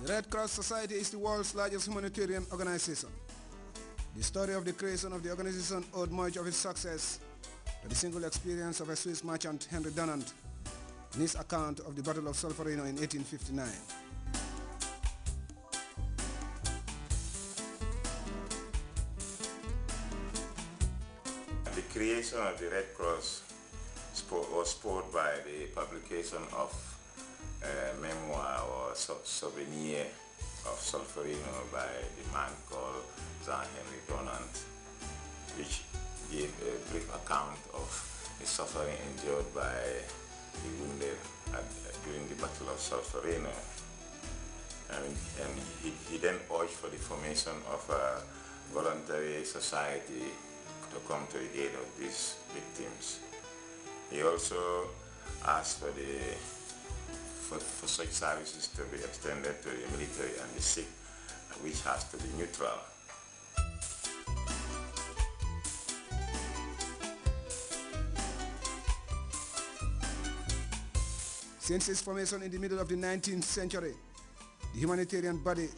The Red Cross Society is the world's largest humanitarian organization. The story of the creation of the organization owed much of its success to the single experience of a Swiss merchant, Henry Dunant, in his account of the Battle of Solferino in 1859. The creation of the Red Cross was spurred by the publication of a memoir or souvenir of Solferino by the man called Henry Dunant, which gave a brief account of the suffering endured by the wounded during the Battle of Solferino. And he then urged for the formation of a voluntary society to come to the aid of these victims. He also asked for such services to be extended to the military and the sick, which has to be neutral. Since its formation in the middle of the 19th century, the humanitarian body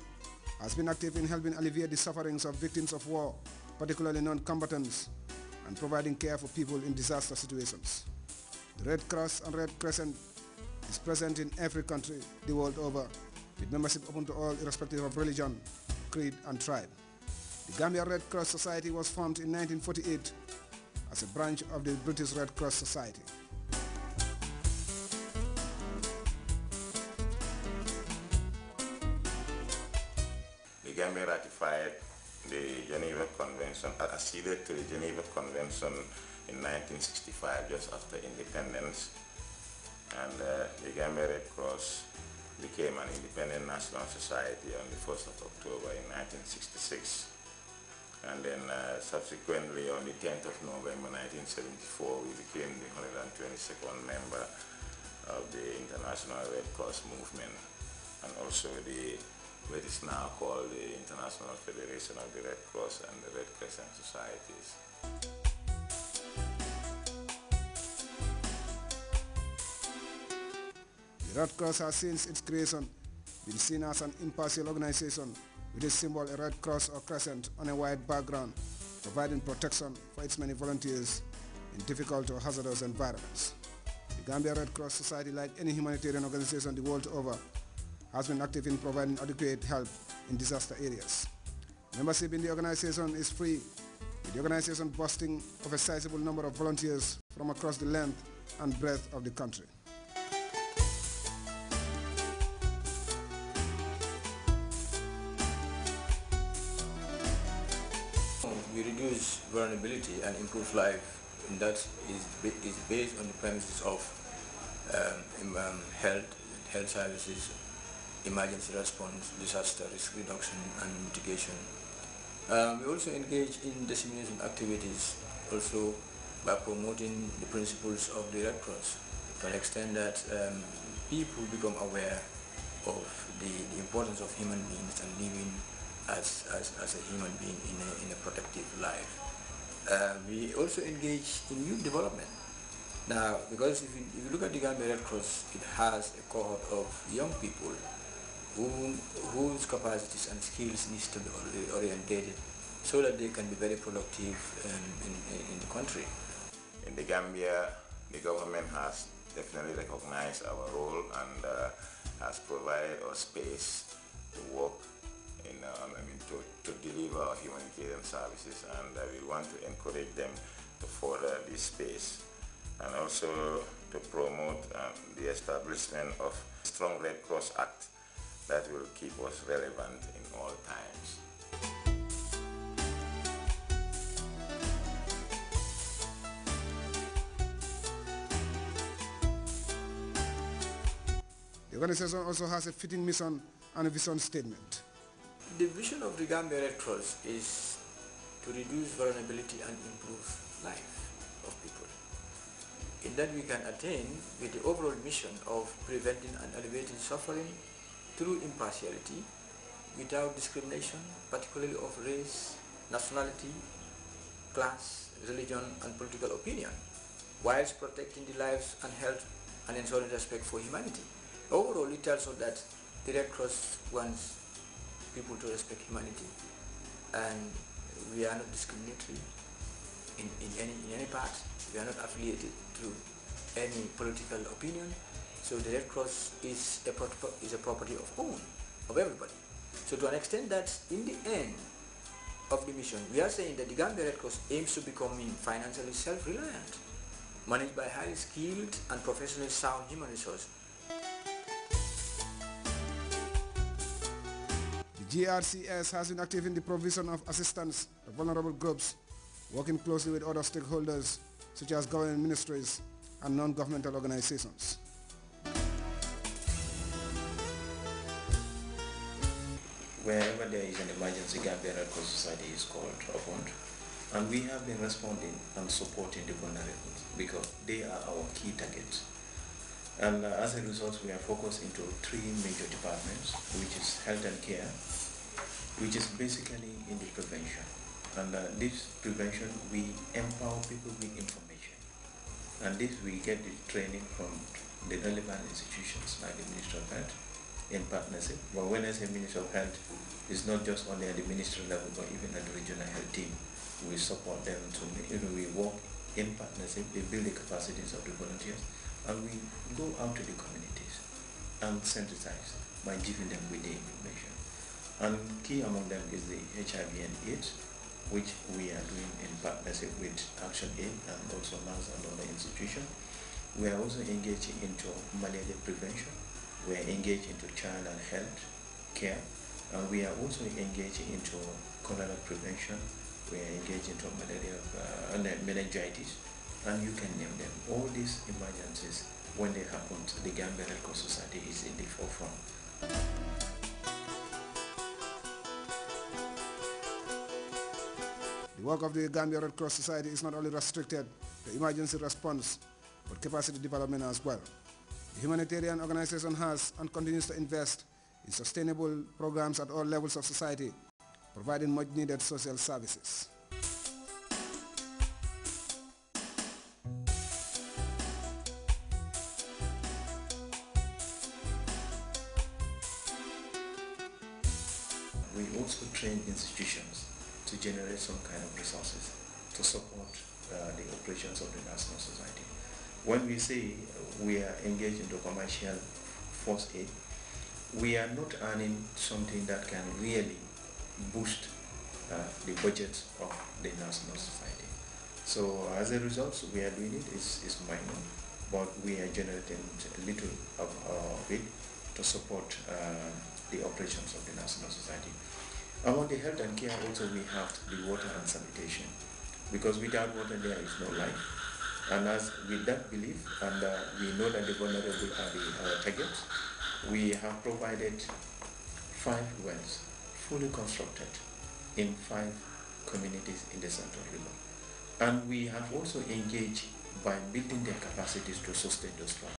has been active in helping alleviate the sufferings of victims of war, particularly non-combatants, and providing care for people in disaster situations. The Red Cross and Red Crescent is present in every country the world over, with membership open to all irrespective of religion, creed, and tribe. The Gambia Red Cross Society was formed in 1948 as a branch of the British Red Cross Society. The Gambia ratified the Geneva Convention, acceded to the Geneva Convention in 1965, just after independence, and the Gambia Red Cross became an independent national society on the 1st of October in 1966. And then subsequently, on the 10th of November 1974, we became the 122nd member of the International Red Cross movement, and also what is now called the International Federation of the Red Cross and the Red Crescent Societies. The Red Cross has since its creation been seen as an impartial organization with a symbol, a red cross or crescent, on a white background, providing protection for its many volunteers in difficult or hazardous environments. The Gambia Red Cross Society, like any humanitarian organization the world over, has been active in providing adequate help in disaster areas. Membership in the organization is free, with the organization boasting of a sizable number of volunteers from across the length and breadth of the country. We reduce vulnerability and improve life, and that is based on the premises of health services, emergency response, disaster risk reduction and mitigation. We also engage in dissemination activities, also by promoting the principles of the Red Cross, to an extent that people become aware of the importance of human beings and living as a human being in a protective life. We also engage in youth development. Now, because if you look at the Gambia Red Cross, it has a cohort of young people whose capacities and skills needs to be orientated so that they can be very productive in the country. In the Gambia, the government has definitely recognized our role and has provided us space to work in, to deliver our humanitarian services, and we want to encourage them to further this space, and also to promote the establishment of a strong Red Cross Act that will keep us relevant in all times. The organization also has a fitting mission and a vision statement. The vision of the Gambia Red Cross is to reduce vulnerability and improve life of people. In that we can attain with the overall mission of preventing and alleviating suffering through impartiality, without discrimination, particularly of race, nationality, class, religion, and political opinion, whilst protecting the lives and health and ensuring respect for humanity. Overall, it tells us that the Red Cross wants people to respect humanity, and we are not discriminatory in any part. We are not affiliated to any political opinion. So the Red Cross is a property of everybody. So to an extent that in the end of the mission, we are saying that the Gambia Red Cross aims to becoming financially self-reliant, managed by highly skilled and professionally sound human resources. The GRCS has been active in the provision of assistance to vulnerable groups, working closely with other stakeholders such as government ministries and non-governmental organizations. Wherever there is an emergency, Gambia Red Cross Society is called upon, and we have been responding and supporting the vulnerables because they are our key targets. And as a result, we are focused into 3 major departments, which is health and care, which is basically in the prevention. And this prevention, we empower people with information. And this we get the training from the relevant institutions like the Ministry of Health in partnership. But when I say Ministry of Health, it's not just only at the ministry level, but even at the regional health team. We support them to, we work in partnership, we build the capacities of the volunteers, and we go out to the communities and sensitize by giving them with the information. And key among them is the HIV and AIDS, which we are doing in partnership with Action Aid and also NAS and other institutions. We are also engaging into malaria prevention. We are engaged into child and health care, and we are also engaging into cholera prevention. We are engaged into malaria, meningitis, and you can name them. All these emergencies, when they happen, the Gambia Red Cross Society is in the forefront. The work of the Gambia Red Cross Society is not only restricted to emergency response, but capacity development as well. The humanitarian organization has and continues to invest in sustainable programs at all levels of society, providing much needed social services. We also train institutions to generate some kind of resources to support the operations of the National Society. When we say we are engaged into commercial force aid, we are not earning something that can really boost the budget of the National Society. So as a result, we are doing it, it's minor, but we are generating a little of it to support the operations of the National Society. Among the health and care also we have the water and sanitation, because without water there is no life. And as with that belief, and we know that the vulnerable are our targets, we have provided 5 wells, fully constructed, in 5 communities in the Central River. And we have also engaged by building their capacities to sustain those